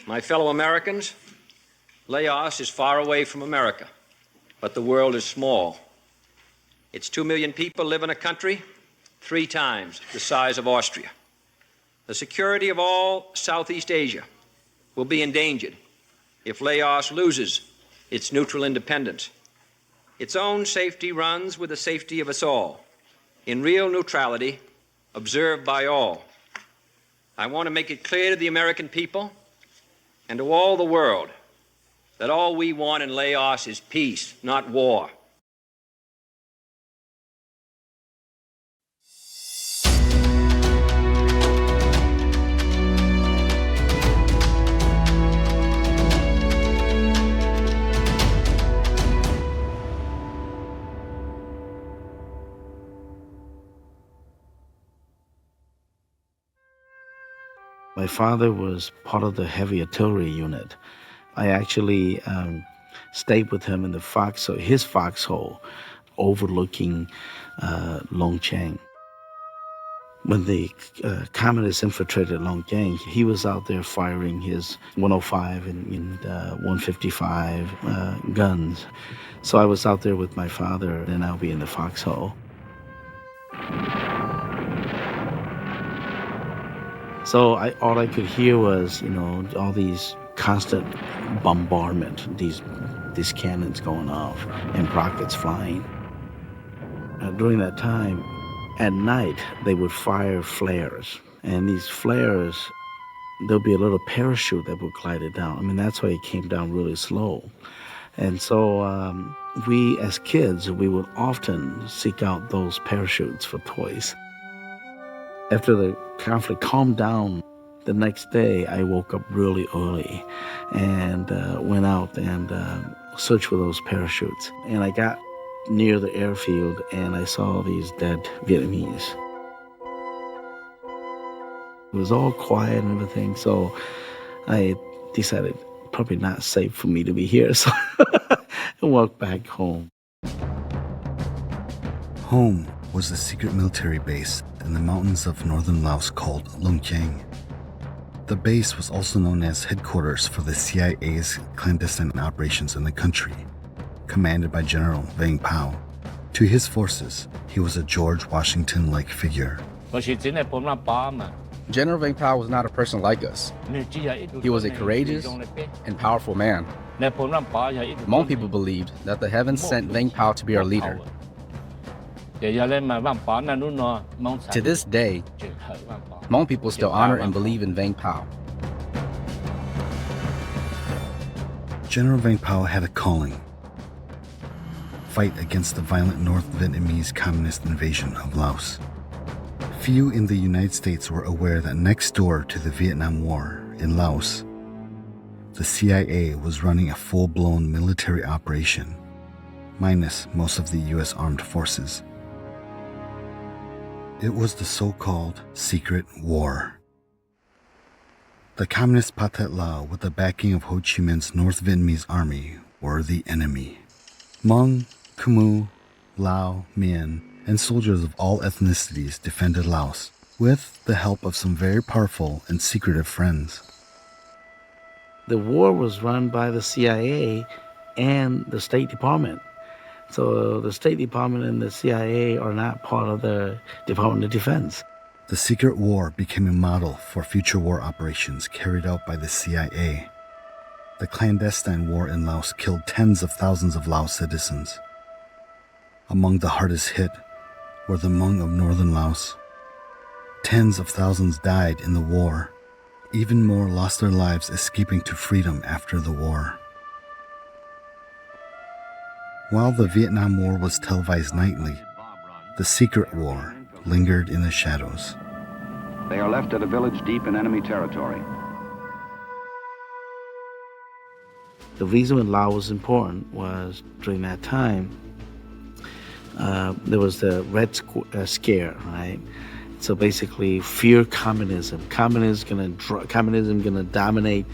My fellow Americans, Laos is far away from America, but the world is small. Its 2 million people live in a country 3 times the size of Austria. The security of all Southeast Asia will be endangered if Laos loses its neutral independence. Its own safety runs with the safety of us all, in real neutrality, observed by all. I want to make it clear to the American people and to all the world that all we want in Laos is peace, not war. My father was part of the heavy artillery unit. I actually stayed with him in his foxhole overlooking Long Tieng. When the communists infiltrated Long Tieng, he was out there firing his 105 and 155 guns. So I was out there with my father, and I'll be in the foxhole. So all I could hear was, all these constant bombardment, these cannons going off and rockets flying. During that time, at night, they would fire flares. And these flares, there'll be a little parachute that would glide it down. I mean, that's why it came down really slow. And so we, as kids, we would often seek out those parachutes for toys. After the conflict calmed down, the next day I woke up really early and went out and searched for those parachutes. And I got near the airfield and I saw these dead Vietnamese. It was all quiet and everything, so I decided probably not safe for me to be here, so I walked back home. Home was a secret military base in the mountains of northern Laos called Long Tieng. The base was also known as headquarters for the CIA's clandestine operations in the country, commanded by General Vang Pao. To his forces, he was a George Washington-like figure. General Vang Pao was not a person like us. He was a courageous and powerful man. Hmong people believed that the heavens sent Vang Pao to be our leader. To this day, Hmong people still honor and believe in Vang Pao. General Vang Pao had a calling: fight against the violent North Vietnamese communist invasion of Laos. Few in the United States were aware that next door to the Vietnam War in Laos, the CIA was running a full-blown military operation, minus most of the U.S. armed forces. It was the so-called Secret War. The Communist Pathet Lao, with the backing of Ho Chi Minh's North Vietnamese army, were the enemy. Hmong, Khmer, Lao, Mien, and soldiers of all ethnicities defended Laos, with the help of some very powerful and secretive friends. The war was run by the CIA and the State Department. So the State Department and the CIA are not part of the Department of Defense. The Secret War became a model for future war operations carried out by the CIA. The clandestine war in Laos killed tens of thousands of Laos citizens. Among the hardest hit were the Hmong of northern Laos. Tens of thousands died in the war. Even more lost their lives escaping to freedom after the war. While the Vietnam War was televised nightly, the Secret War lingered in the shadows. They are left at a village deep in enemy territory. The reason Laos was important was during that time, there was the Red Scare, right? So basically, fear communism. Communism gonna dominate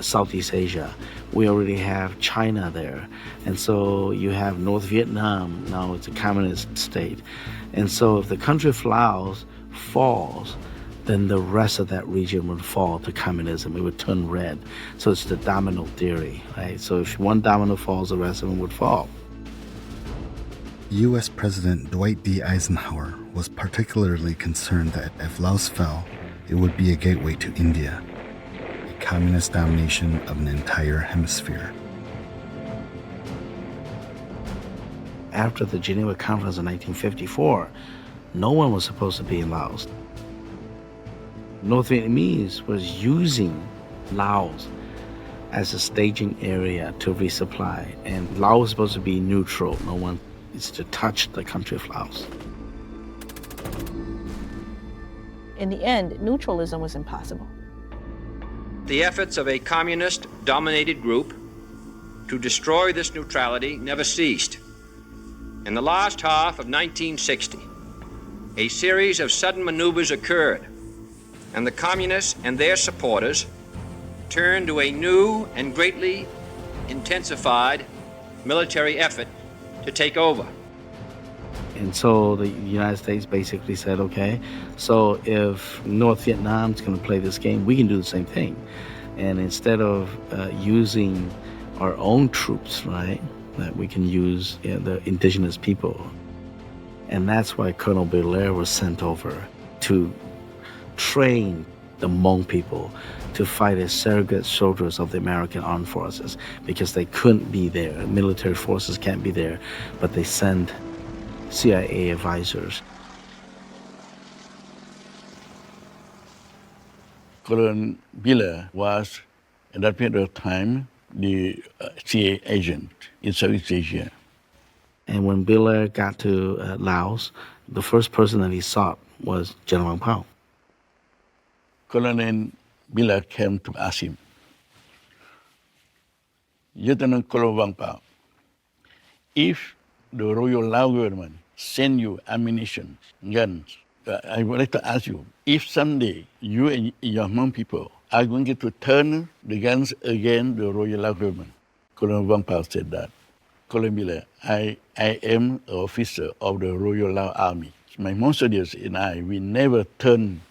Southeast Asia. We already have China there, and so you have North Vietnam. Now it's a communist state, and so if the country of Laos falls, then the rest of that region would fall to communism. It would turn red. So it's the domino theory, right? So if one domino falls, the rest of them would fall. U.S. President Dwight D. Eisenhower was particularly concerned that if Laos fell, it would be a gateway to India, a communist domination of an entire hemisphere. After the Geneva Conference in 1954, no one was supposed to be in Laos. North Vietnamese was using Laos as a staging area to resupply, and Laos was supposed to be neutral. No one is to touch the country of Laos. In the end, neutralism was impossible. The efforts of a communist-dominated group to destroy this neutrality never ceased. In the last half of 1960, a series of sudden maneuvers occurred, and the communists and their supporters turned to a new and greatly intensified military effort to take over. And so the United States basically said, okay, so if North Vietnam's going to play this game, we can do the same thing. And instead of using our own troops, right, that we can use the indigenous people. And that's why Colonel Belair was sent over to train the Hmong people to fight as surrogate soldiers of the American armed forces, because they couldn't be there. Military forces can't be there, but they send CIA advisors. Colonel Belair was, at that period of time, the CIA agent in Southeast Asia. And when Belair got to Laos, the first person that he sought was General Vang Pao. Colonel Belair came to ask him, Lieutenant Colonel Vang Pao, if the Royal Lao government send you ammunition, guns, I would like to ask you, if someday you and your Hmong people are going to turn the guns against the Royal Lao government, Colonel Vang Pao said that, Colonel Belair, I am an officer of the Royal Lao Army. My Hmong soldiers and I, we never turn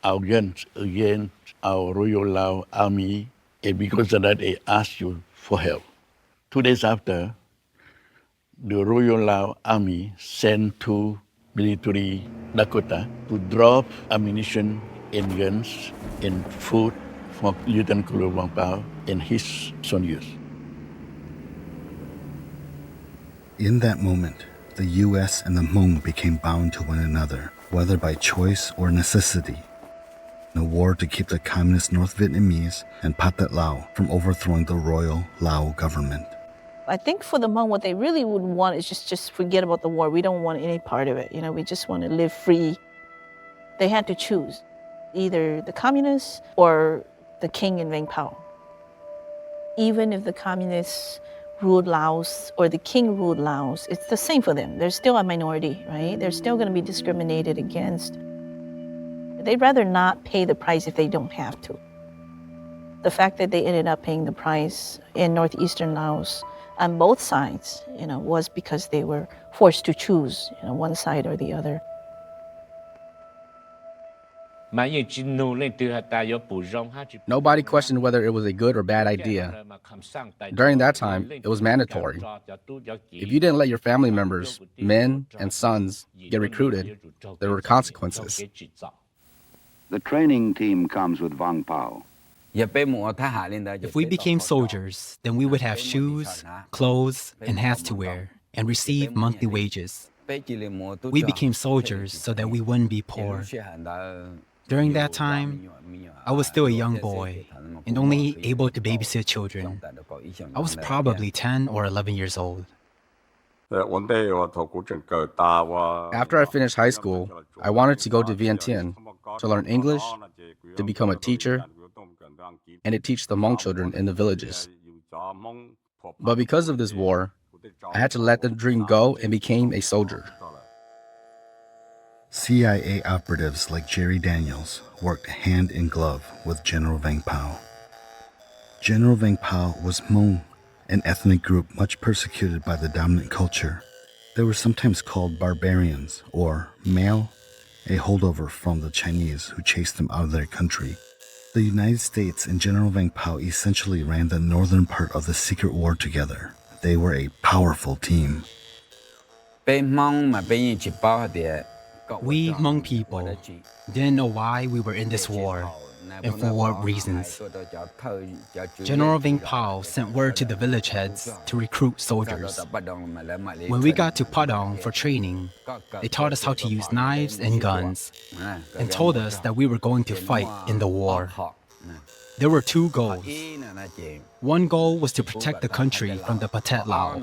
our guns against our Royal Lao Army, and because of that, I asked you for help. 2 days after, the Royal Lao Army sent to military Dakota to drop ammunition and guns and food for Lieutenant Colonel Vang Pao and his soldiers. In that moment, the U.S. and the Hmong became bound to one another, whether by choice or necessity, in a war to keep the communist North Vietnamese and Pathet Lao from overthrowing the Royal Lao government. I think for the Hmong, what they really would want is just forget about the war. We don't want any part of it. You know, we just want to live free. They had to choose either the communists or the king in Vang Pao. Even if the communists ruled Laos or the king ruled Laos, it's the same for them. They're still a minority, right? They're still going to be discriminated against. They'd rather not pay the price if they don't have to. The fact that they ended up paying the price in northeastern Laos on both sides, was because they were forced to choose, one side or the other. Nobody questioned whether it was a good or bad idea. During that time, it was mandatory. If you didn't let your family members, men and sons, get recruited, there were consequences. The training team comes with Vang Pao. If we became soldiers, then we would have shoes, clothes, and hats to wear, and receive monthly wages. We became soldiers so that we wouldn't be poor. During that time, I was still a young boy and only able to babysit children. I was probably 10 or 11 years old. After I finished high school, I wanted to go to Vientiane to learn English, to become a teacher, and to teach the Hmong children in the villages. But because of this war, I had to let the dream go and became a soldier. CIA operatives like Jerry Daniels worked hand in glove with General Vang Pao. General Vang Pao was Hmong, an ethnic group much persecuted by the dominant culture. They were sometimes called barbarians or male a holdover from the Chinese who chased them out of their country. The United States and General Vang Pao essentially ran the northern part of the secret war together. They were a powerful team. We Hmong people didn't know why we were in this war and for what reasons. General Vang Pao sent word to the village heads to recruit soldiers. When we got to Padang for training, they taught us how to use knives and guns and told us that we were going to fight in the war. There were two goals. One goal was to protect the country from the Pathet Lao.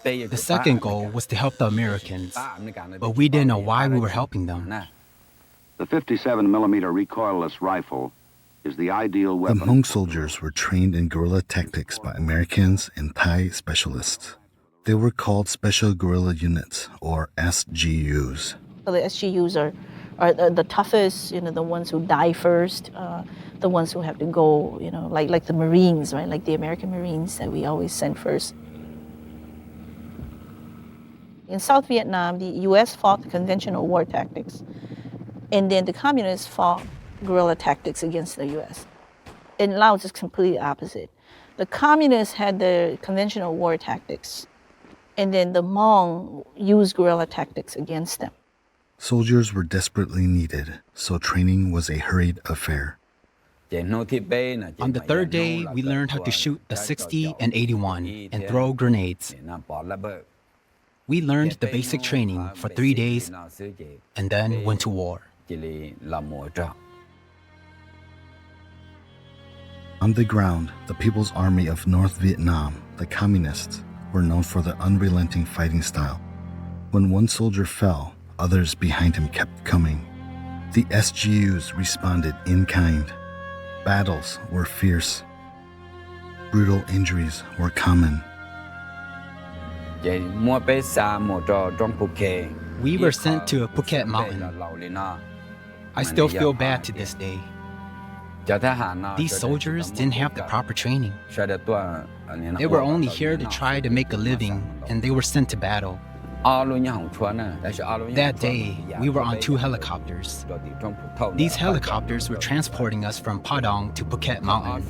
The second goal was to help the Americans, but we didn't know why we were helping them. The 57mm recoilless rifle is the ideal The weapon. Hmong soldiers were trained in guerrilla tactics by Americans and Thai specialists. They were called Special Guerrilla Units, or SGUs. So the SGUs are the toughest, the ones who die first, the ones who have to go, like the Marines, right? Like the American Marines that we always send first. In South Vietnam, the U.S. fought conventional war tactics, and then the communists fought guerrilla tactics against the U.S. In Laos, it's completely opposite. The communists had the conventional war tactics, and then the Hmong used guerrilla tactics against them. Soldiers were desperately needed, so training was a hurried affair. On the third day, we learned how to shoot the 60 and 81 and throw grenades. We learned the basic training for 3 days and then went to war. On the ground, the People's Army of North Vietnam, the Communists, were known for their unrelenting fighting style. When one soldier fell, others behind him kept coming. The SGUs responded in kind. Battles were fierce. Brutal injuries were common. We were sent to a Phuket mountain. I still feel bad to this day. These soldiers didn't have the proper training. They were only here to try to make a living, and they were sent to battle. That day, we were on 2 helicopters. These helicopters were transporting us from Padang to Phuket Mountain.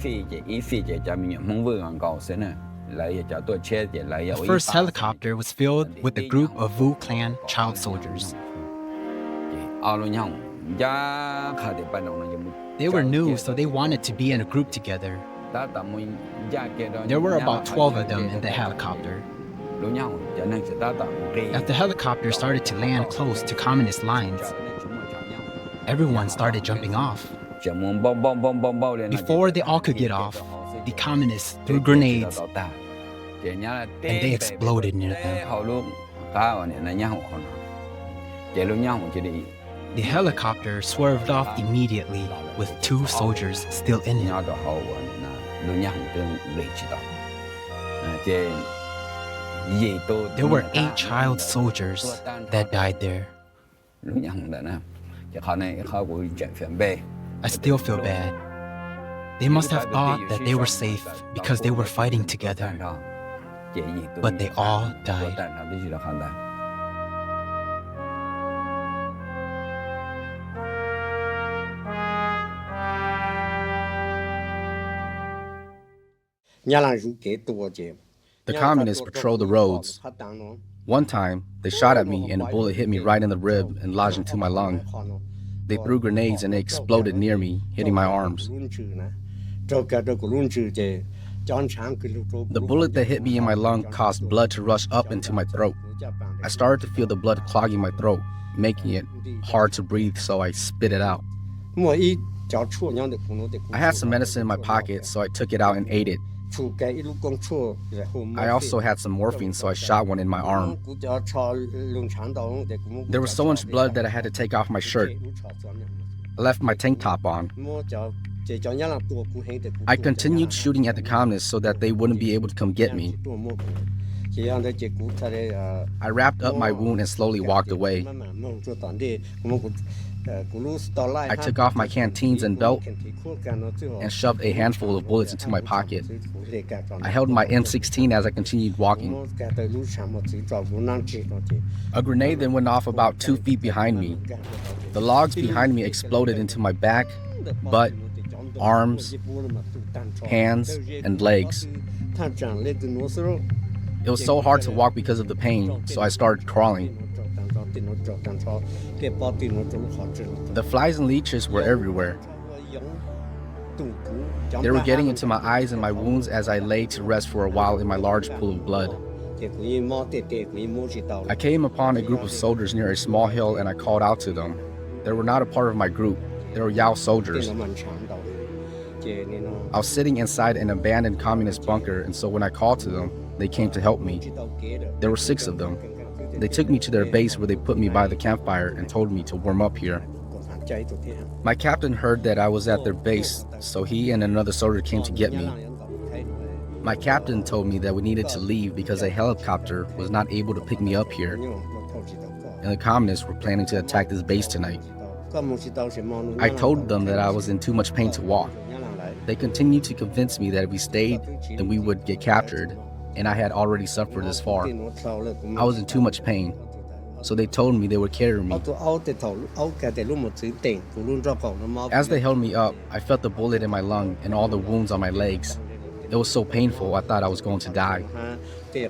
The first helicopter was filled with a group of Vu clan child soldiers. They were new, so they wanted to be in a group together. There were about 12 of them in the helicopter. As the helicopter started to land close to communist lines, everyone started jumping off. Before they all could get off, the communists threw grenades, and they exploded near them. The helicopter swerved off immediately with 2 soldiers still in it. There were 8 child soldiers that died there. I still feel bad. They must have thought that they were safe because they were fighting together. But they all died. The communists patrolled the roads. One time, they shot at me and a bullet hit me right in the rib and lodged into my lung. They threw grenades and they exploded near me, hitting my arms. The bullet that hit me in my lung caused blood to rush up into my throat. I started to feel the blood clogging my throat, making it hard to breathe, so I spit it out. I had some medicine in my pocket, so I took it out and ate it. I also had some morphine, so I shot one in my arm. There was so much blood that I had to take off my shirt. I left my tank top on. I continued shooting at the communists so that they wouldn't be able to come get me. I wrapped up my wound and slowly walked away. I took off my canteens and belt and shoved a handful of bullets into my pocket. I held my M16 as I continued walking. A grenade then went off about 2 feet behind me. The logs behind me exploded into my back, butt, arms, hands, and legs. It was so hard to walk because of the pain, so I started crawling. The flies and leeches were everywhere. They were getting into my eyes and my wounds as I lay to rest for a while in my large pool of blood. I came upon a group of soldiers near a small hill and I called out to them. They were not a part of my group. They were Yao soldiers. I was sitting inside an abandoned communist bunker, and so when I called to them, they came to help me. There were 6 of them. They took me to their base where they put me by the campfire and told me to warm up here. My captain heard that I was at their base, so he and another soldier came to get me. My captain told me that we needed to leave because a helicopter was not able to pick me up here, and the communists were planning to attack this base tonight. I told them that I was in too much pain to walk. They continued to convince me that if we stayed, then we would get captured, and I had already suffered this far. I was in too much pain, so they told me they would carry me. As they held me up, I felt the bullet in my lung and all the wounds on my legs. It was so painful, I thought I was going to die. They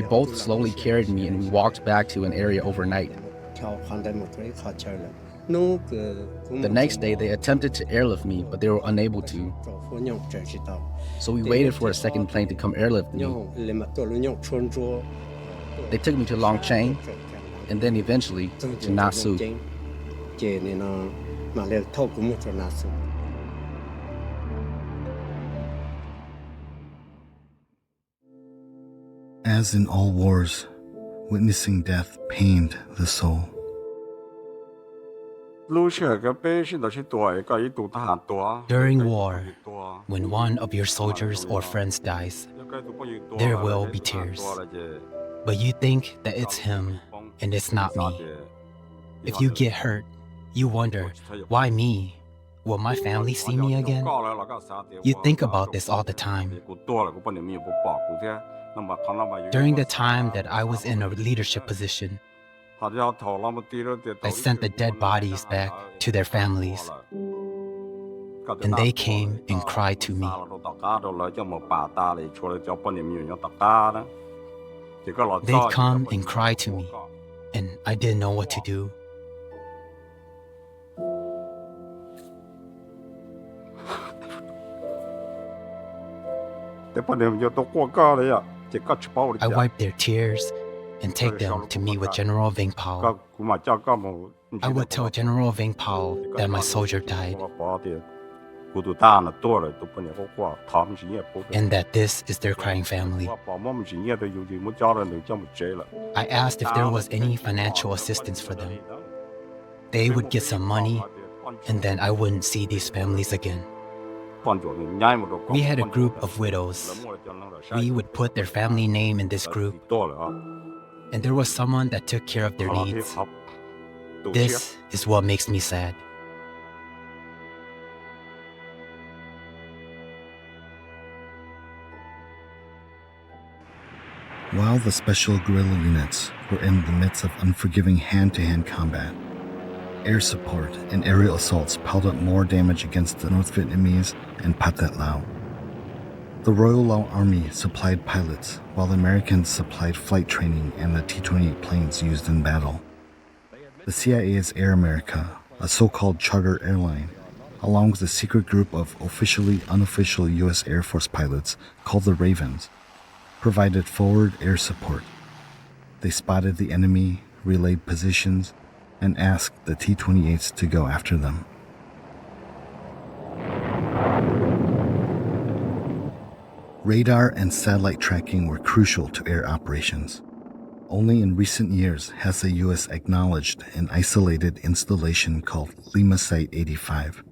both slowly carried me and we walked back to an area overnight. The next day, they attempted to airlift me, but they were unable to. So we waited for a second plane to come airlift me. They took me to Long Tieng, and then eventually to Nasu. As in all wars, witnessing death pained the soul. During war, when one of your soldiers or friends dies, there will be tears. But you think that it's him and it's not me. If you get hurt, you wonder, why me? Will my family see me again? You think about this all the time. During the time that I was in a leadership position, I sent the dead bodies back to their families, and they came and cried to me. They'd come and cry to me, and I didn't know what to do. I wiped their tears and take them to meet with General Veng Pao. I would tell General Veng Pao that my soldier died, and that this is their crying family. I asked if there was any financial assistance for them. They would get some money, and then I wouldn't see these families again. We had a group of widows. We would put their family name in this group, and there was someone that took care of their needs. This is what makes me sad. While the special guerrilla units were in the midst of unforgiving hand-to-hand combat, air support and aerial assaults piled up more damage against the North Vietnamese and Pathet Lao. The Royal Lao Army supplied pilots, while the Americans supplied flight training and the T-28 planes used in battle. The CIA's Air America, a so-called charter airline, along with a secret group of officially unofficial U.S. Air Force pilots called the Ravens, provided forward air support. They spotted the enemy, relayed positions, and asked the T-28s to go after them. Radar and satellite tracking were crucial to air operations. Only in recent years has the U.S. acknowledged an isolated installation called Lima Site 85.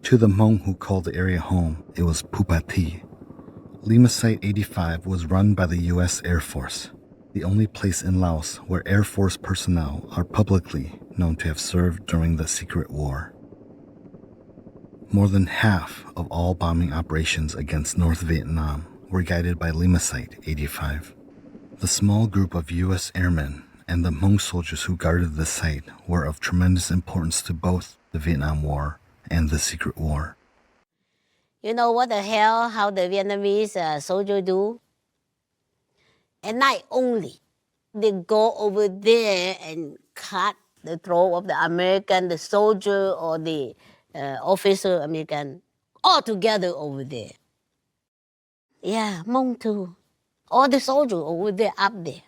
To the Hmong who called the area home, it was Pupati. Lima Site 85 was run by the U.S. Air Force, the only place in Laos where Air Force personnel are publicly known to have served during the Secret War. More than half of all bombing operations against North Vietnam were guided by Lima Site 85. The small group of U.S. airmen and the Hmong soldiers who guarded the site were of tremendous importance to both the Vietnam War and the Secret War. You know what the hell, how the Vietnamese soldier do? At night only, they go over there and cut the throat of the American, the soldier or the officer American, all together over there. Yeah, Hmong too. All the soldiers over there, up there.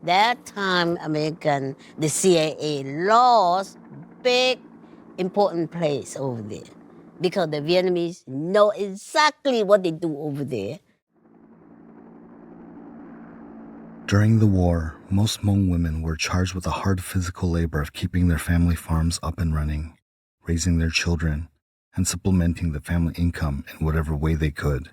That time, American, the CIA lost big, important place over there because the Vietnamese know exactly what they do over there. During the war, most Hmong women were charged with the hard physical labor of keeping their family farms up and running, raising their children, and supplementing the family income in whatever way they could.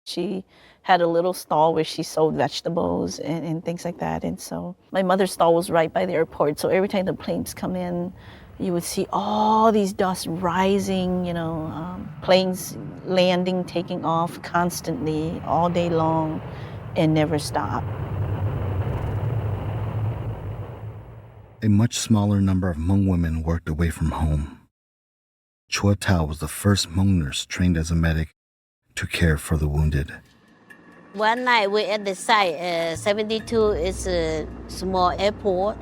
She had a little stall where she sold vegetables and things like that. And so my mother's stall was right by the airport. So every time the planes come in, you would see all these dust rising, planes landing, taking off constantly all day long and never stop. A much smaller number of Hmong women worked away from home. Chua Tao was the first Hmong nurse trained as a medic to care for the wounded. One night we're at the site, 72 is a small airport,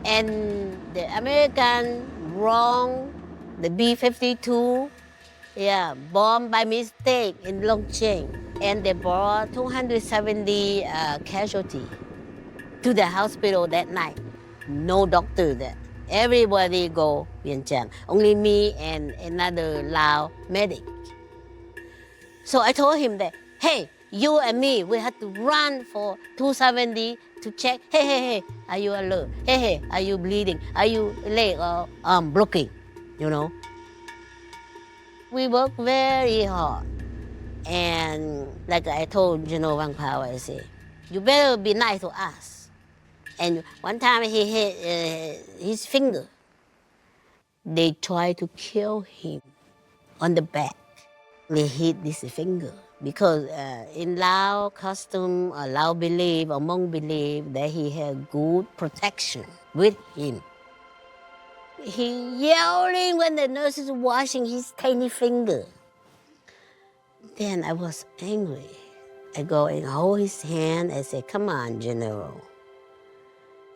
and the American wrong the B-52, bombed by mistake in Long Tieng, and they brought 270 casualties to the hospital that night. No doctor there. Everybody go Vientiane. Only me and another Lao medic. So I told him that, hey, you and me, we had to run for 270 to check. Hey, are you alert? Hey, are you bleeding? Are you leg or arm blocking? We work very hard. And like I told General Vang Pao, I say, you better be nice to us. And one time he hit his finger. They tried to kill him on the back. They hit this finger because in Lao custom, or Lao belief, or Hmong belief that he had good protection with him. He yelling when the nurse is washing his tiny finger. Then I was angry. I go and hold his hand and say, come on, General.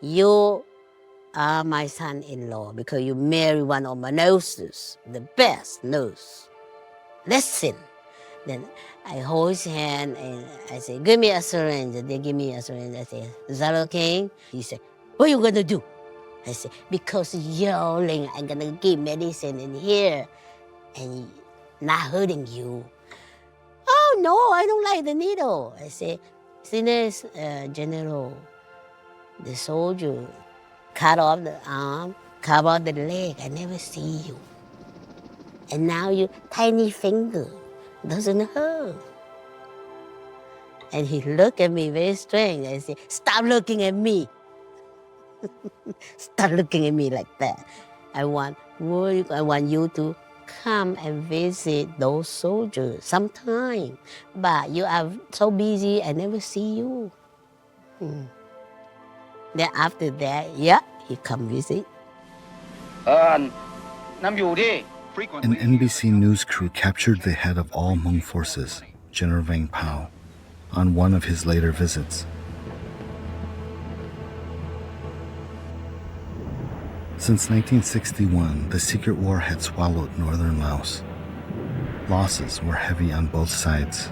You are my son-in-law because you marry one of my nurses, the best nurse. Listen. Then I hold his hand and I say, give me a syringe. They give me a syringe. I say, is that okay? He said, what are you going to do? I said, because yelling, I'm going to give medicine in here and not hurting you. Oh, no, I don't like the needle. I say, Sinus General, the soldier cut off the arm, cut off the leg. I never see you. And now your tiny finger doesn't hurt. And he looked at me very strange. I said, stop looking at me. Stop looking at me like that. I want you to come and visit those soldiers sometime. But you are so busy, I never see you. Then after that, he come visit. An NBC News crew captured the head of all Hmong forces, General Vang Pao, on one of his later visits. Since 1961, the Secret War had swallowed northern Laos. Losses were heavy on both sides.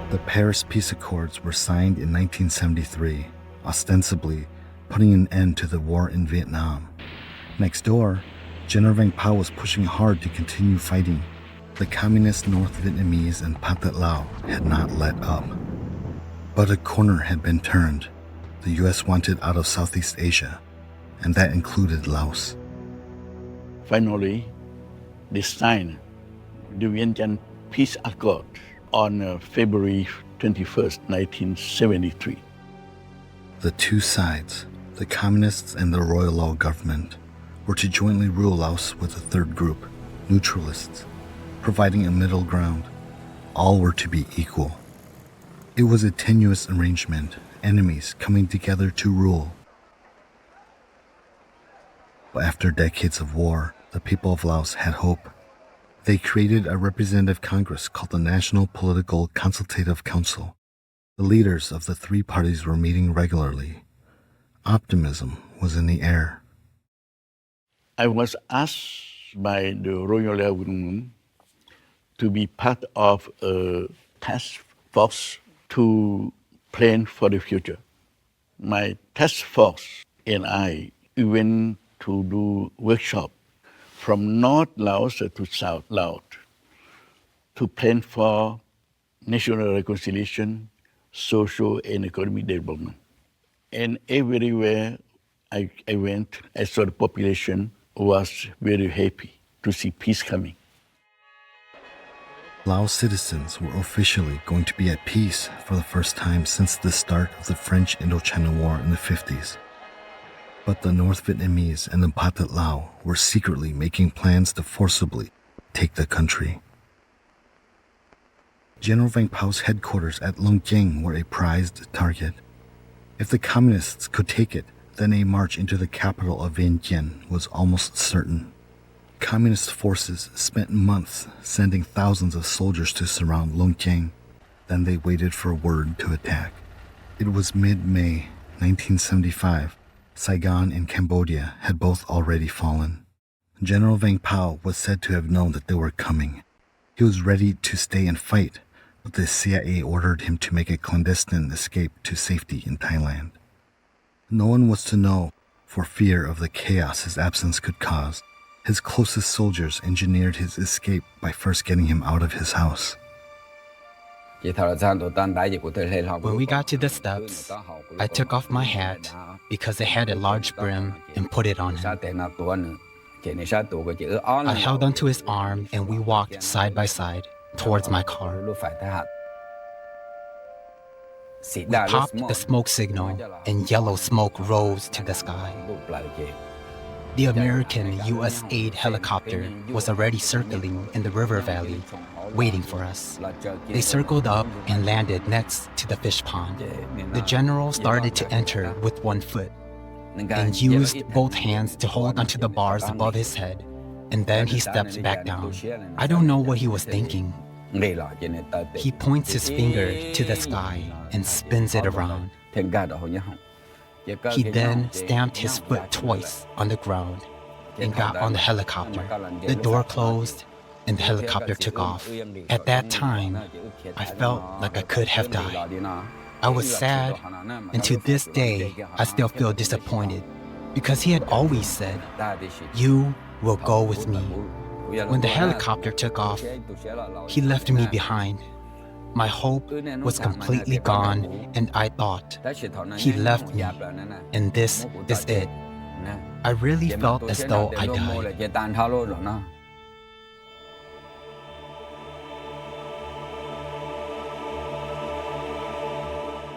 The Paris Peace Accords were signed in 1973, ostensibly putting an end to the war in Vietnam. Next door, General Vang Pao was pushing hard to continue fighting. The communist North Vietnamese and Pathet Lao had not let up. But a corner had been turned. The U.S. wanted out of Southeast Asia, and that included Laos. Finally, they signed the Vientiane Peace Accord on February 21st, 1973. The two sides, the communists and the Royal Lao government, were to jointly rule Laos with a third group, neutralists, providing a middle ground. All were to be equal. It was a tenuous arrangement, enemies coming together to rule. But after decades of war, the people of Laos had hope. They created a representative Congress called the National Political Consultative Council. The leaders of the three parties were meeting regularly. Optimism was in the air. I was asked by the royal government to be part of a task force to plan for the future. My task force and I went to do workshop from North Laos to South Laos to plan for national reconciliation, social and economic development. And everywhere I went, I saw the population was very happy to see peace coming. Laos citizens were officially going to be at peace for the first time since the start of the French Indochina War in the 50s. But the North Vietnamese and the Pathet Lao were secretly making plans to forcibly take the country. General Vang Pao's headquarters at Long Tieng were a prized target. If the communists could take it, then a march into the capital of Vientiane was almost certain. Communist forces spent months sending thousands of soldiers to surround Long Tieng. Then they waited for word to attack. It was mid-May 1975. Saigon and Cambodia had both already fallen. General Vang Pao was said to have known that they were coming. He was ready to stay and fight, but the CIA ordered him to make a clandestine escape to safety in Thailand. No one was to know, for fear of the chaos his absence could cause. His closest soldiers engineered his escape by first getting him out of his house. When we got to the steps, I took off my hat because it had a large brim and put it on him. I held onto his arm and we walked side by side towards my car. We popped the smoke signal and yellow smoke rose to the sky. The American U.S. aid helicopter was already circling in the river valley, waiting for us. They circled up and landed next to the fish pond. The general started to enter with one foot and used both hands to hold onto the bars above his head, and then he stepped back down. I don't know what he was thinking. He points his finger to the sky and spins it around. He then stamped his foot twice on the ground and got on the helicopter. The door closed and the helicopter took off. At that time, I felt like I could have died. I was sad, and to this day, I still feel disappointed because he had always said, "You will go with me." When the helicopter took off, he left me behind. My hope was completely gone, and I thought, he left me, and this is it. I really felt as though I died.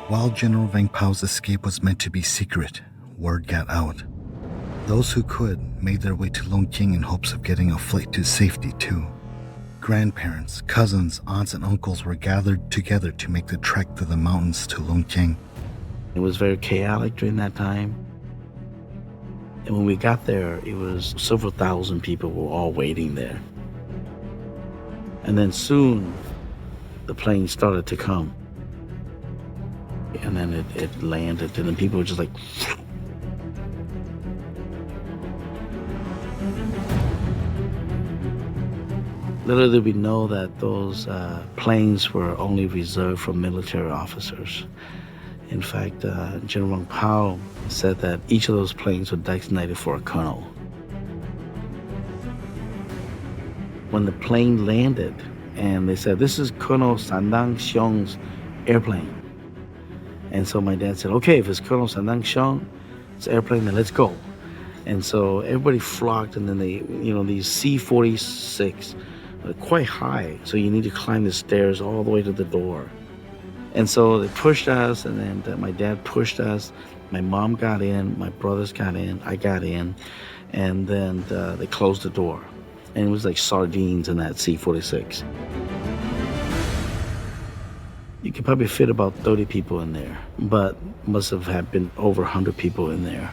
While General Vang Pao's escape was meant to be secret, word got out. Those who could made their way to Long Tieng in hopes of getting a flight to safety too. Grandparents, cousins, aunts, and uncles were gathered together to make the trek through the mountains to Long Tieng. It was very chaotic during that time. And when we got there, it was several thousand people were all waiting there. And then soon, the plane started to come. And then it landed, and then people were just like... Little did we know that those planes were only reserved for military officers. In fact, General Vang Pao said that each of those planes was designated for a colonel. When the plane landed, and they said, "This is Colonel Sandang Xiong's airplane." And so my dad said, "Okay, if it's Colonel Sandang Xiong's airplane, then let's go." And so everybody flocked, and then these C-46 are quite high, so you need to climb the stairs all the way to the door. And so they pushed us, and then my dad pushed us. My mom got in, my brothers got in, I got in, and then they closed the door. And it was like sardines in that C-46. You could probably fit about 30 people in there, but must have had been over 100 people in there.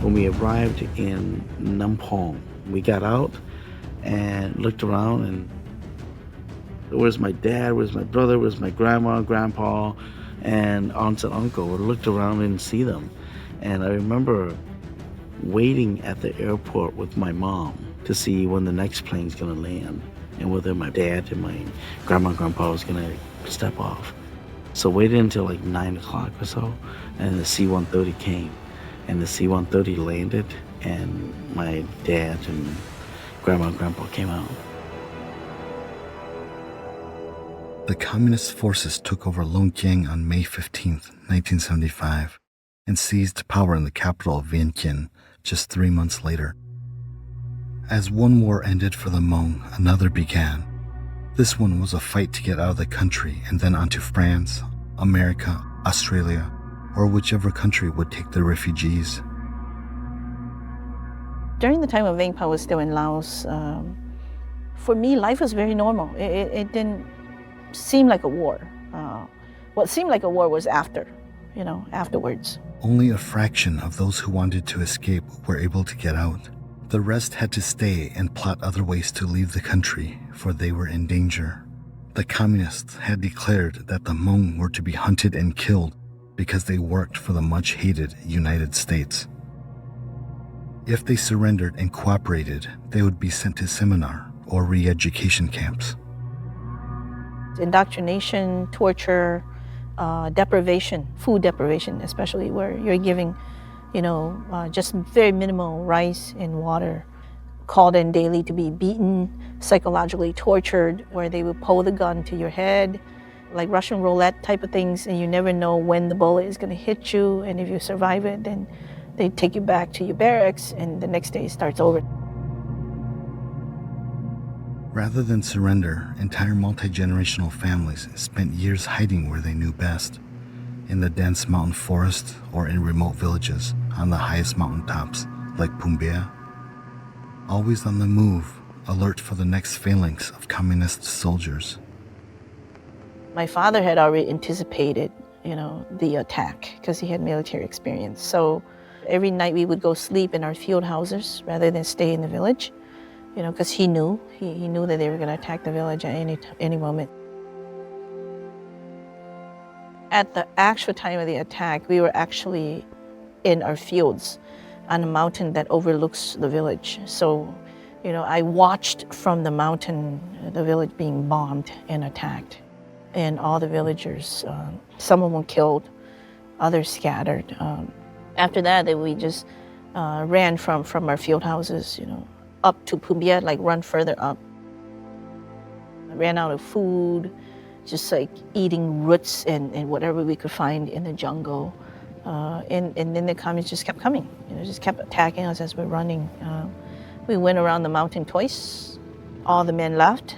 When we arrived in Nampong, we got out and looked around, and where's my dad, where's my brother, where's my grandma, grandpa, and aunts and uncle. We looked around and didn't see them. And I remember waiting at the airport with my mom to see when the next plane's gonna land and whether my dad and my grandma and grandpa was gonna step off. So waited until like 9 o'clock or so, and the C-130 came. And the C-130 landed, and my dad and grandma and grandpa came out. The communist forces took over Long Tieng on May 15, 1975, and seized power in the capital of Vientiane just 3 months later. As one war ended for the Hmong, another began. This one was a fight to get out of the country and then onto France, America, Australia, or whichever country would take the refugees. During the time when Vang Pao was still in Laos, for me, life was very normal. It didn't seem like a war. What seemed like a war was afterwards. Only a fraction of those who wanted to escape were able to get out. The rest had to stay and plot other ways to leave the country, for they were in danger. The communists had declared that the Hmong were to be hunted and killed because they worked for the much-hated United States. If they surrendered and cooperated, they would be sent to seminar or re-education camps. Indoctrination, torture, deprivation, food deprivation, especially where you're giving, just very minimal rice and water, called in daily to be beaten, psychologically tortured, where they would pull the gun to your head, like Russian roulette type of things, and you never know when the bullet is going to hit you, and if you survive it, then they take you back to your barracks, and the next day it starts over. Rather than surrender, entire multi-generational families spent years hiding where they knew best, in the dense mountain forest or in remote villages on the highest mountaintops, like Pumbea. Always on the move, alert for the next phalanx of communist soldiers. My father had already anticipated, the attack because he had military experience. So every night we would go sleep in our field houses rather than stay in the village, because he knew that they were going to attack the village at any moment. At the actual time of the attack, we were actually in our fields on a mountain that overlooks the village. So, I watched from the mountain the village being bombed and attacked. And all the villagers, some of them killed, others scattered. After that, we just ran from our field houses, up to Pumbea, like run further up. I ran out of food, just like eating roots and whatever we could find in the jungle. And then the communists just kept coming, just kept attacking us as we're running. We went around the mountain twice. All the men left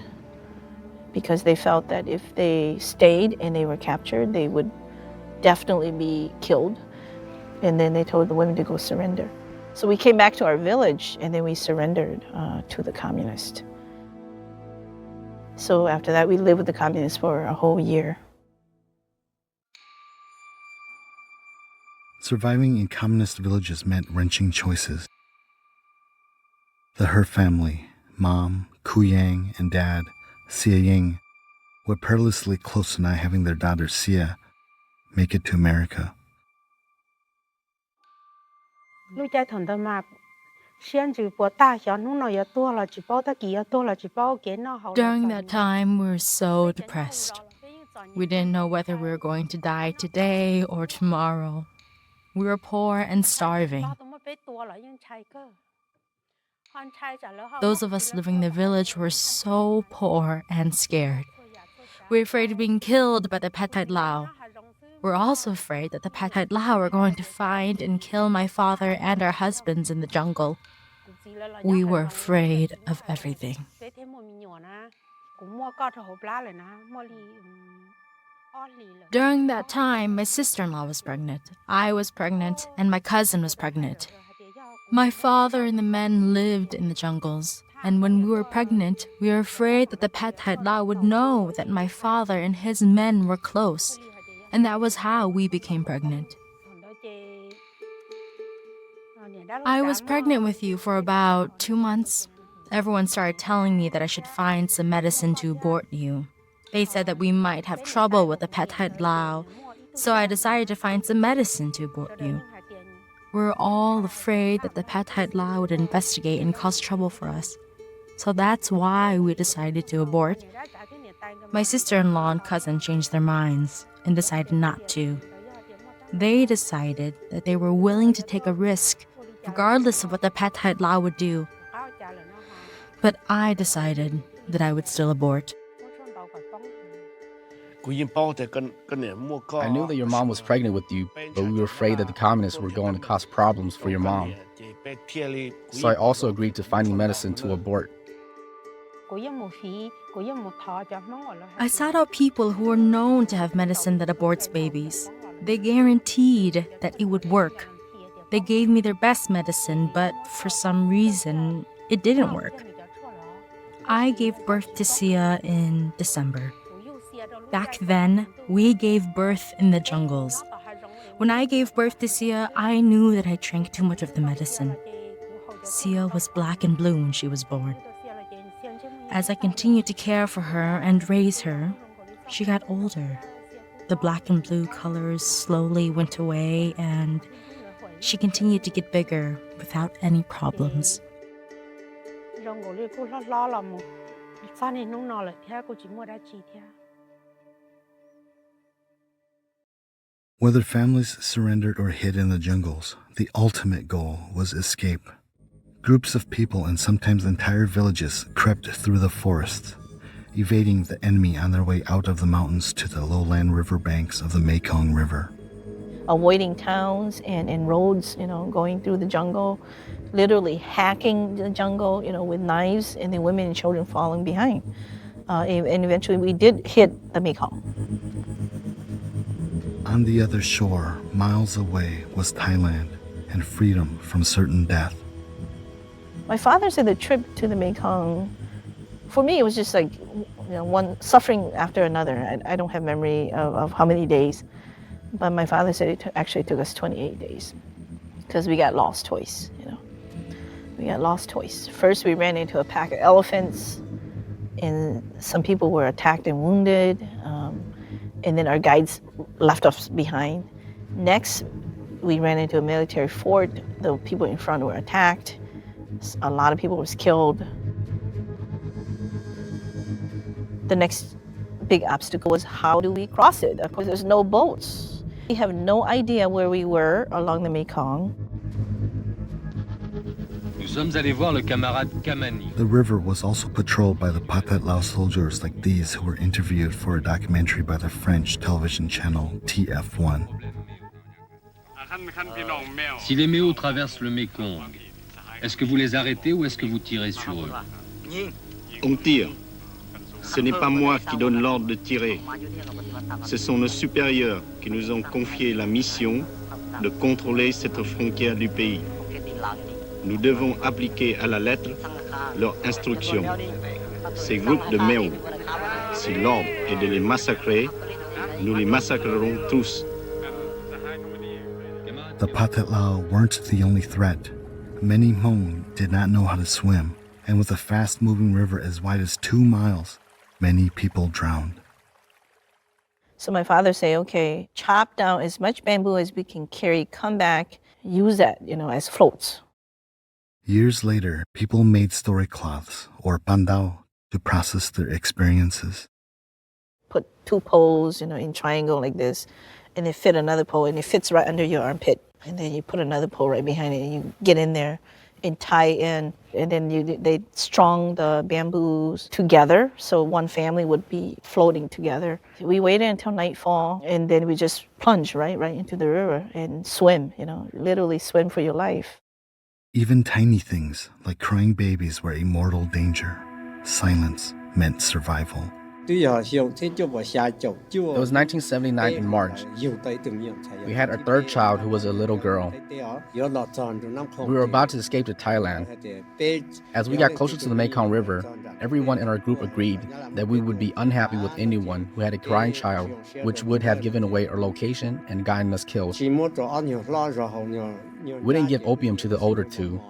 because they felt that if they stayed and they were captured, they would definitely be killed. And then they told the women to go surrender. So we came back to our village and then we surrendered to the communists. So after that, we lived with the communists for a whole year. Surviving in communist villages meant wrenching choices. The Her family, Mom, Ku Yang, and Dad, Sia Ying, were perilously close to not having their daughter Sia make it to America. During that time, we were so depressed. We didn't know whether we were going to die today or tomorrow. We were poor and starving. Those of us living in the village were so poor and scared. We were afraid of being killed by the Pathet Lao. We're also afraid that the Pathet Lao are going to find and kill my father and our husbands in the jungle. We were afraid of everything. During that time, my sister-in-law was pregnant, I was pregnant, and my cousin was pregnant. My father and the men lived in the jungles, and when we were pregnant, we were afraid that the Pathet Lao would know that my father and his men were close, and that was how we became pregnant. I was pregnant with you for about 2 months. Everyone started telling me that I should find some medicine to abort you. They said that we might have trouble with the Pathet Lao, so I decided to find some medicine to abort you. We're all afraid that the Pathet Lao would investigate and cause trouble for us. So that's why we decided to abort. My sister-in-law and cousin changed their minds and decided not to. They decided that they were willing to take a risk, regardless of what the Pathet Lao would do. But I decided that I would still abort. I knew that your mom was pregnant with you, but we were afraid that the communists were going to cause problems for your mom. So I also agreed to finding medicine to abort. I sought out people who were known to have medicine that aborts babies. They guaranteed that it would work. They gave me their best medicine, but for some reason, it didn't work. I gave birth to Sia in December. Back then, we gave birth in the jungles. When I gave birth to Sia, I knew that I drank too much of the medicine. Sia was black and blue when she was born. As I continued to care for her and raise her, she got older. The black and blue colors slowly went away, and she continued to get bigger without any problems. Whether families surrendered or hid in the jungles, the ultimate goal was escape. Groups of people and sometimes entire villages crept through the forests, evading the enemy on their way out of the mountains to the lowland riverbanks of the Mekong River. Avoiding towns and roads, going through the jungle, literally hacking the jungle, with knives, and then women and children falling behind. And eventually we did hit the Mekong. On the other shore, miles away, was Thailand and freedom from certain death. My father said the trip to the Mekong, for me, it was just like, one suffering after another. I don't have memory of how many days, but my father said it actually took us 28 days because we got lost twice, We got lost twice. First, we ran into a pack of elephants, and some people were attacked and wounded, and then our guides left us behind. Next, we ran into a military fort. The people in front were attacked. A lot of people was killed. The next big obstacle was, how do we cross it? Of course, there's no boats. We have no idea where we were along the Mekong. The river was also patrolled by the Pathet Lao soldiers like these who were interviewed for a documentary by the French television channel TF1. Si les Méos traversent le Mékong, est-ce que vous les arrêtez ou est-ce que vous tirez sur eux? On tire. Ce n'est pas moi qui donne l'ordre de tirer. Ce sont nos supérieurs qui nous ont confié la mission de contrôler cette frontière du pays. Nous devons appliquer à la lettre leurs instructions. Ces groupes de Méos, si l'ordre est de les massacrer, nous les massacrerons tous. The Pathet Lao weren't the only threat. Many Hmong did not know how to swim, and with a fast-moving river as wide as 2 miles, many people drowned. So my father said, okay, chop down as much bamboo as we can carry, come back, use that, as floats. Years later, people made story cloths, or pandao, to process their experiences. Put 2 poles, in triangle like this, and then fit another pole, and it fits right under your armpit. And then you put another pole right behind it, and you get in there and tie in. And then they strung the bamboos together, so one family would be floating together. We waited until nightfall, and then we just plunge right into the river and swim, literally swim for your life. Even tiny things like crying babies were a mortal danger. Silence meant survival. It was 1979 in March. We had our third child, who was a little girl. We were about to escape to Thailand. As we got closer to the Mekong River, everyone in our group agreed that we would be unhappy with anyone who had a crying child, which would have given away our location and gotten us killed. We didn't give opium to the older two.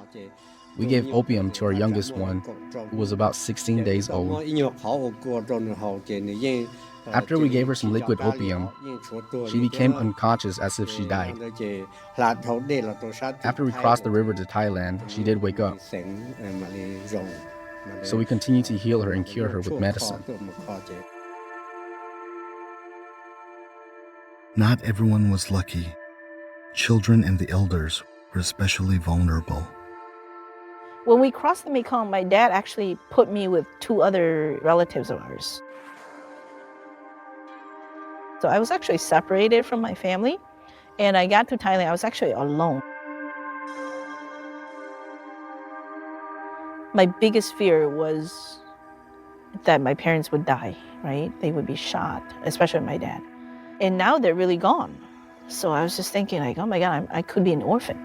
We gave opium to our youngest one, who was about 16 days old. After we gave her some liquid opium, she became unconscious as if she died. After we crossed the river to Thailand, she did wake up. So we continued to heal her and cure her with medicine. Not everyone was lucky. Children and the elders were especially vulnerable. When we crossed the Mekong, my dad actually put me with two other relatives of ours. So I was actually separated from my family, and I got to Thailand, I was actually alone. My biggest fear was that my parents would die, right? They would be shot, especially my dad. And now they're really gone. So I was just thinking like, oh my God, I could be an orphan.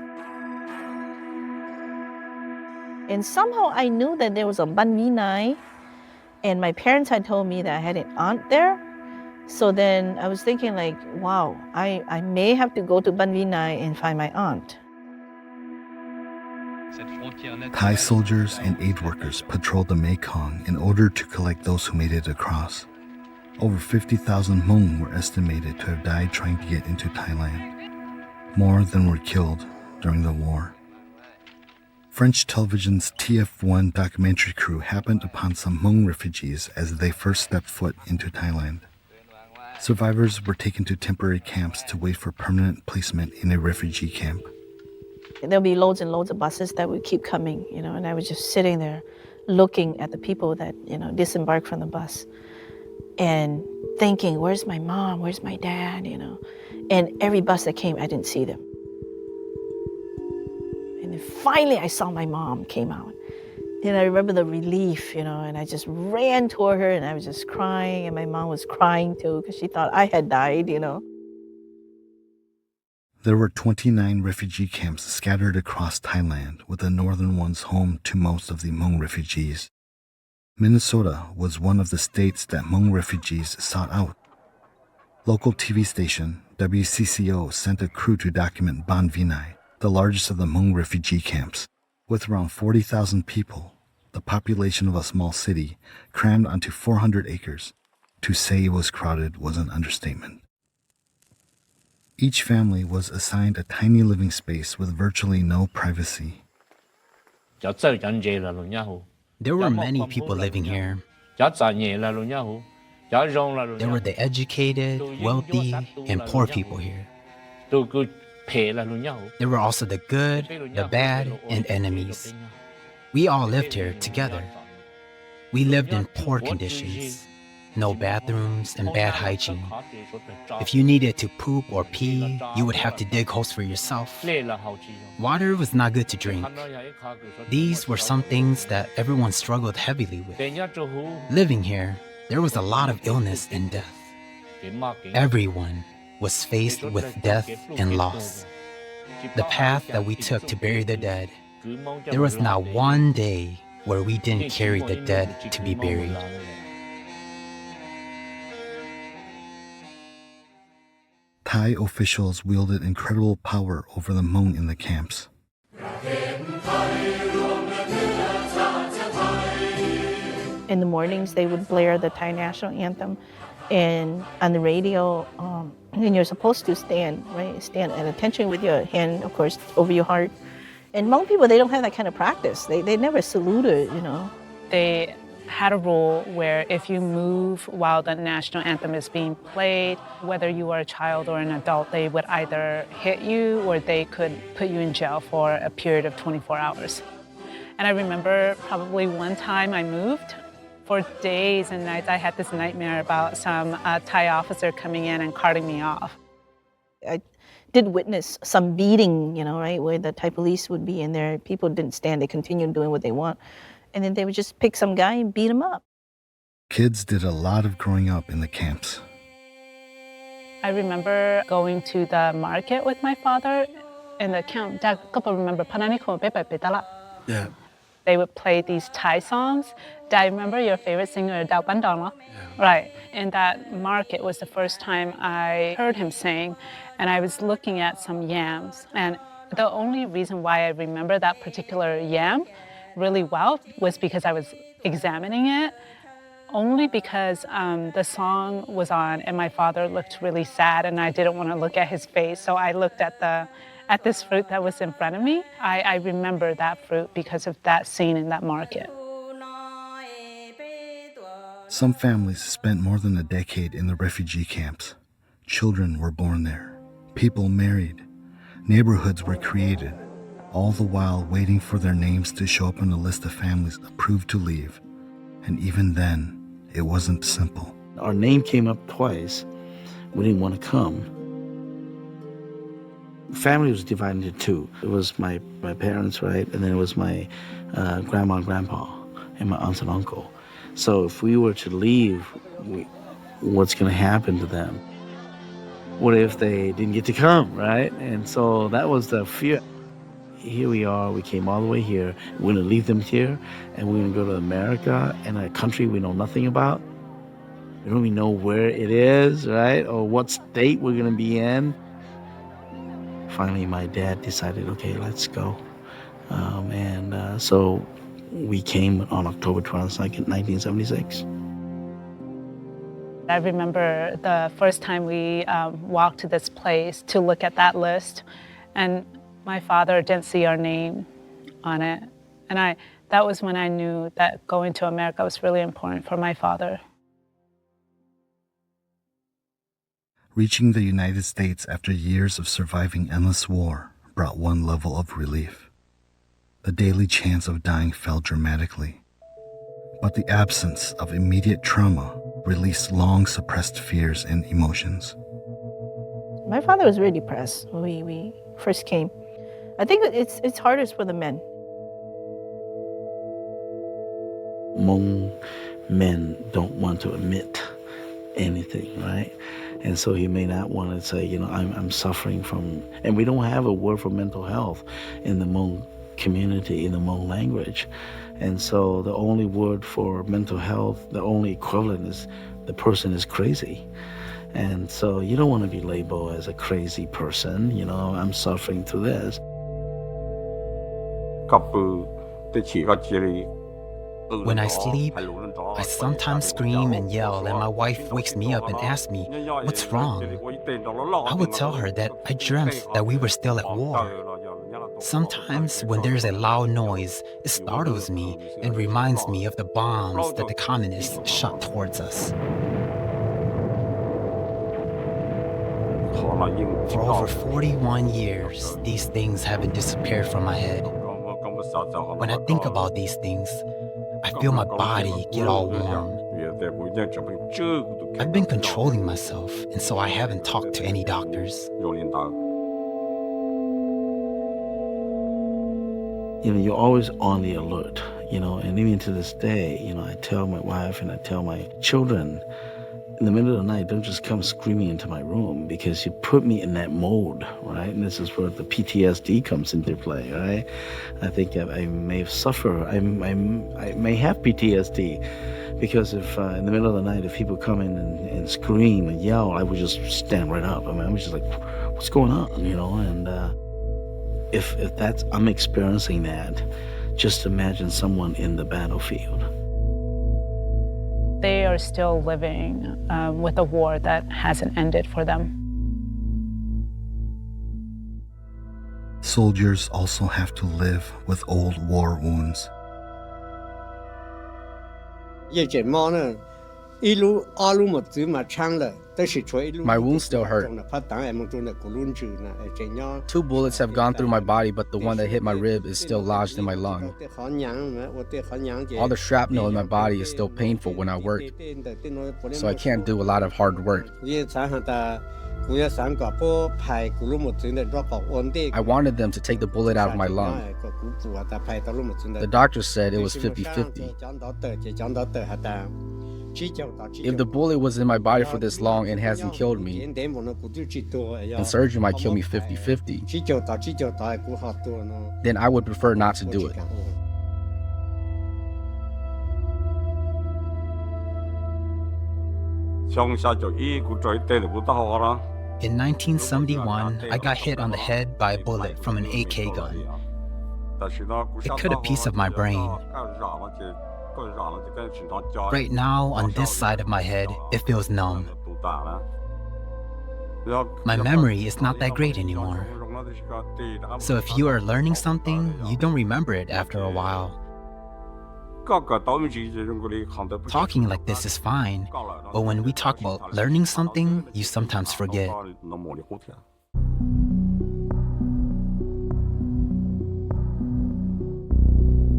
And somehow I knew that there was a Ban Vinai, and my parents had told me that I had an aunt there. So then I was thinking like, wow, I may have to go to Ban Vinai and find my aunt. Thai soldiers and aid workers patrolled the Mekong in order to collect those who made it across. Over 50,000 Hmong were estimated to have died trying to get into Thailand, more than were killed during the war. French television's TF1 documentary crew happened upon some Hmong refugees as they first stepped foot into Thailand. Survivors were taken to temporary camps to wait for permanent placement in a refugee camp. There'll be loads and loads of buses that would keep coming, and I was just sitting there looking at the people that, disembarked from the bus and thinking, where's my mom? Where's my dad? And every bus that came, I didn't see them. And then finally I saw my mom came out. And I remember the relief, and I just ran toward her and I was just crying, and my mom was crying too because she thought I had died, There were 29 refugee camps scattered across Thailand, with the northern ones home to most of the Hmong refugees. Minnesota was one of the states that Hmong refugees sought out. Local TV station WCCO sent a crew to document Ban Vinai, the largest of the Hmong refugee camps. With around 40,000 people, the population of a small city crammed onto 400 acres, to say it was crowded was an understatement. Each family was assigned a tiny living space with virtually no privacy. There were many people living here. There were the educated, wealthy, and poor people here. There were also the good, the bad, and enemies. We all lived here together. We lived in poor conditions, no bathrooms and bad hygiene. If you needed to poop or pee, you would have to dig holes for yourself. Water was not good to drink. These were some things that everyone struggled heavily with. Living here, there was a lot of illness and death. Everyone was faced with death and loss. The path that we took to bury the dead, there was not one day where we didn't carry the dead to be buried. Thai officials wielded incredible power over the Hmong in the camps. In the mornings, they would blare the Thai national anthem, and on the radio, and you're supposed to stand at attention with your hand, of course, over your heart. And Hmong people, they don't have that kind of practice. They never saluted, They had a rule where if you move while the national anthem is being played, whether you are a child or an adult, they would either hit you or they could put you in jail for a period of 24 hours. And I remember probably one time I moved. For days and nights, I had this nightmare about some Thai officer coming in and carting me off. I did witness some beating, where the Thai police would be in there. People didn't stand, they continued doing what they want. And then they would just pick some guy and beat him up. Kids did a lot of growing up in the camps. I remember going to the market with my father in the camp. Yeah. They would play these Thai songs. I remember your favorite singer, Dao Bandang. Right. And that market was the first time I heard him sing, and I was looking at some yams. And the only reason why I remember that particular yam really well was because I was examining it, only because the song was on and my father looked really sad and I didn't want to look at his face. So I looked at this fruit that was in front of me. I remember that fruit because of that scene in that market. Some families spent more than a decade in the refugee camps. Children were born there. People married. Neighborhoods were created, all the while waiting for their names to show up on a list of families approved to leave. And even then, it wasn't simple. Our name came up twice. We didn't want to come. Family was divided into two. It was my parents, right? And then it was my grandma and grandpa and my aunts and uncle. So if we were to leave, what's going to happen to them? What if they didn't get to come, right? And so that was the fear. Here we are, we came all the way here. We're going to leave them here, and we're going to go to America in a country we know nothing about. We don't even know where it is, right? Or what state we're going to be in. Finally, my dad decided, okay, let's go. So we came on October 22nd, 1976. I remember the first time we walked to this place to look at that list, and my father didn't see our name on it. And that was when I knew that going to America was really important for my father. Reaching the United States after years of surviving endless war brought one level of relief. The daily chance of dying fell dramatically. But the absence of immediate trauma released long-suppressed fears and emotions. My father was really depressed when we first came. I think it's hardest for the men. Hmong men don't want to admit anything, right? And so he may not want to say, I'm suffering from, and we don't have a word for mental health in the Hmong community, in the Hmong language. And so the only word for mental health, the only equivalent is the person is crazy. And so you don't want to be labeled as a crazy person, I'm suffering through this. When I sleep, I sometimes scream and yell, and my wife wakes me up and asks me, "What's wrong?" I would tell her that I dreamt that we were still at war. Sometimes when there's a loud noise, it startles me and reminds me of the bombs that the communists shot towards us. For over 41 years, these things haven't disappeared from my head. When I think about these things, I feel my body get all warm. I've been controlling myself, and so I haven't talked to any doctors. You're always on the alert, and even to this day, I tell my wife and I tell my children, in the middle of the night, don't just come screaming into my room, because you put me in that mode, right? And this is where the PTSD comes into play, right? I think I may suffer, I may have PTSD, because if in the middle of the night, if people come in and scream and yell, I would just stand right up. I was just like, what's going on, And if I'm experiencing that, just imagine someone in the battlefield. They are still living with a war that hasn't ended for them. Soldiers also have to live with old war wounds. My wounds still hurt. 2 bullets have gone through my body, but the one that hit my rib is still lodged in my lung. All the shrapnel in my body is still painful when I work, so I can't do a lot of hard work. I wanted them to take the bullet out of my lung. The doctor said it was 50-50. If the bullet was in my body for this long and hasn't killed me, and surgery might kill me 50-50, then I would prefer not to do it. In 1971, I got hit on the head by a bullet from an AK gun. It cut a piece of my brain. Right now, on this side of my head, it feels numb. My memory is not that great anymore. So if you are learning something, you don't remember it after a while. Talking like this is fine, but when we talk about learning something, you sometimes forget.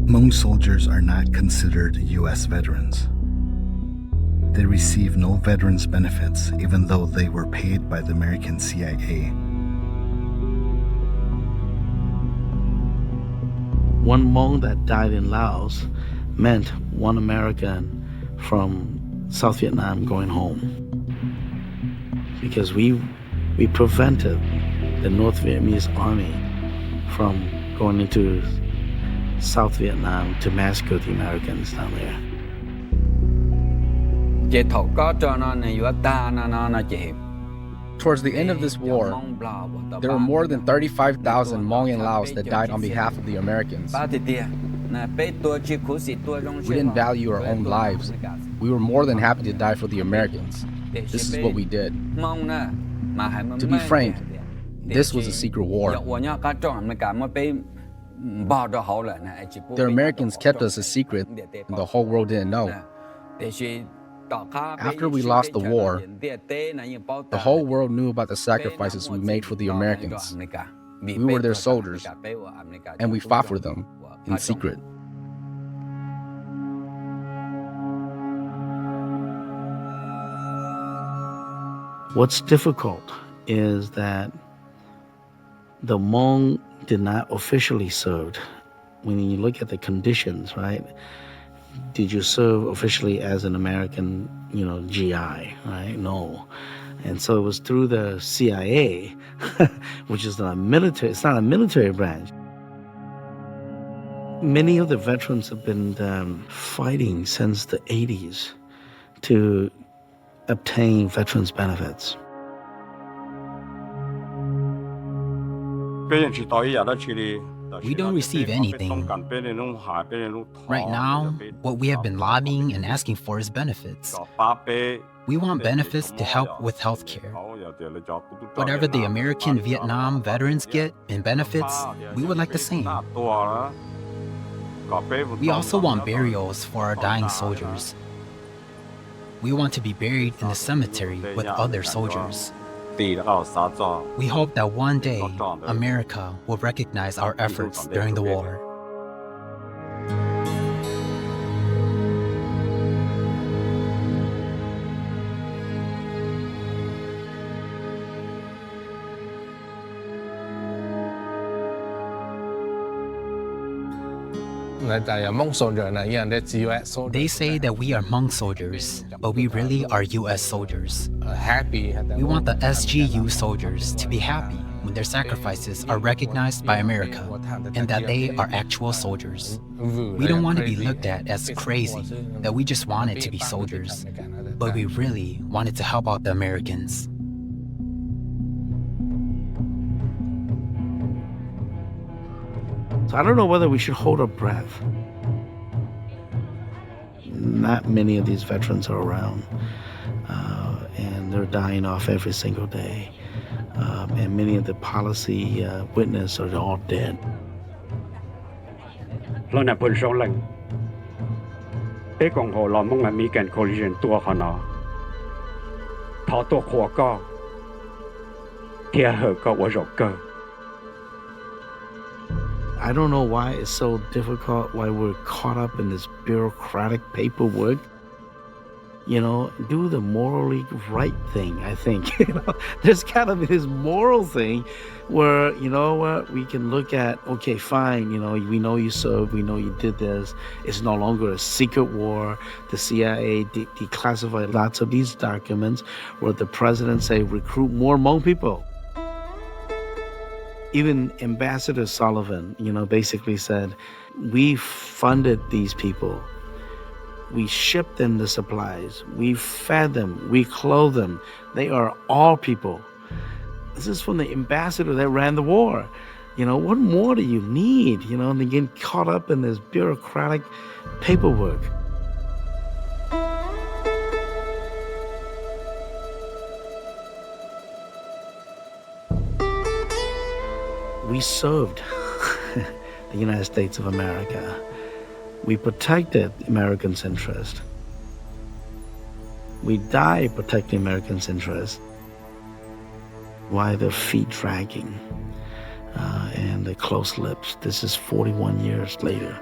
Hmong soldiers are not considered U.S. veterans. They receive no veterans benefits, even though they were paid by the American CIA. One Hmong that died in Laos meant one American from South Vietnam going home. Because we prevented the North Vietnamese army from going into South Vietnam to massacre the Americans down there. Towards the end of this war, there were more than 35,000 Hmong in Laos that died on behalf of the Americans. We didn't value our own lives. We were more than happy to die for the Americans. This is what we did. To be frank, this was a secret war. The Americans kept us a secret, and the whole world didn't know. After we lost the war, the whole world knew about the sacrifices we made for the Americans. We were their soldiers, and we fought for them in secret. What's difficult is that the Hmong did not officially serve. When you look at the conditions, right? Did you serve officially as an American, GI, right? No. And so it was through the CIA, which is not a military, it's not a military branch. Many of the veterans have been fighting since the 80s to obtain veterans benefits. We don't receive anything. Right now, what we have been lobbying and asking for is benefits. We want benefits to help with health care. Whatever the American Vietnam veterans get in benefits, we would like the same. We also want burials for our dying soldiers. We want to be buried in the cemetery with other soldiers. We hope that one day America will recognize our efforts during the war. They say that we are Hmong soldiers, but we really are U.S. soldiers. We want the SGU soldiers to be happy when their sacrifices are recognized by America and that they are actual soldiers. We don't want to be looked at as crazy, that we just wanted to be soldiers, but we really wanted to help out the Americans. So I don't know whether we should hold our breath. Not many of these veterans are around, and they're dying off every single day. And many of the policy witnesses are all dead. I don't know why it's so difficult, why we're caught up in this bureaucratic paperwork. do the morally right thing, I think. There's got to be this moral thing where, what, we can look at, okay, fine, we know you served, we know you did this. It's no longer a secret war. The CIA declassified lots of these documents where the president say, recruit more Hmong people. Even Ambassador Sullivan, basically said, we funded these people. We shipped them the supplies. We fed them. We clothed them. They are all people. This is from the ambassador that ran the war. What more do you need? And they get caught up in this bureaucratic paperwork. We served the United States of America. We protected Americans' interest. We died protecting Americans' interest. Why the feet dragging and the closed lips? This is 41 years later.